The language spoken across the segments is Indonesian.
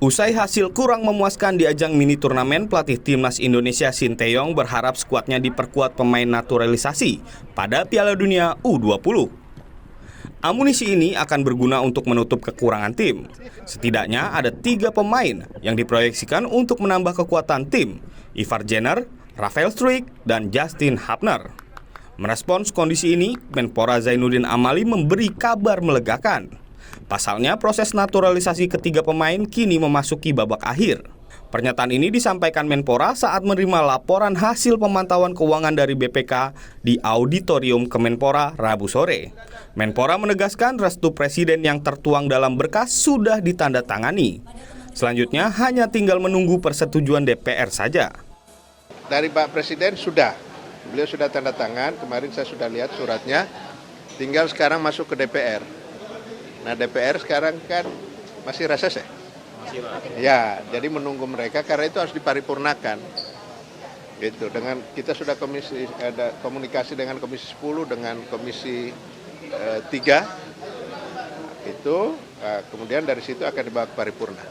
Usai hasil kurang memuaskan di ajang mini turnamen, pelatih timnas Indonesia Sinteyong berharap skuadnya diperkuat pemain naturalisasi pada Piala Dunia U20. Amunisi ini akan berguna untuk menutup kekurangan tim. Setidaknya ada 3 pemain yang diproyeksikan untuk menambah kekuatan tim, Ivar Jenner, Rafael Struijk, dan Justin Hapner. Merespons kondisi ini, Menpora Zainuddin Amali memberi kabar melegakan. Pasalnya, proses naturalisasi ketiga pemain kini memasuki babak akhir. Pernyataan ini disampaikan Menpora saat menerima laporan hasil pemantauan keuangan dari BPK di Auditorium Kemenpora Rabu sore. Menpora menegaskan restu Presiden yang tertuang dalam berkas sudah ditandatangani. Selanjutnya hanya tinggal menunggu persetujuan DPR saja. Dari Pak Presiden beliau sudah tanda tangan, kemarin saya sudah lihat suratnya, tinggal sekarang masuk ke DPR. Nah DPR sekarang kan masih reses ya? Ya, jadi menunggu mereka karena itu harus diparipurnakan. Gitu. Dengan kita sudah ada komunikasi dengan Komisi 10 dengan Komisi 3 itu kemudian dari situ akan dibawa ke paripurna.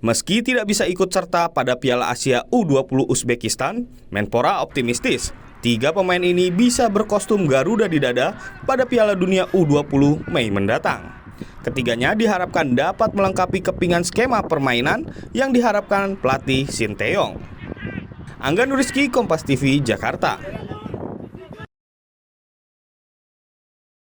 Meski tidak bisa ikut serta pada Piala Asia U20 Uzbekistan, Menpora optimistis 3 pemain ini bisa berkostum Garuda di dada pada Piala Dunia U20 Mei mendatang. Ketiganya diharapkan dapat melengkapi kepingan skema permainan yang diharapkan pelatih Sinteyong. Angga Nuriski, Kompas TV, Jakarta.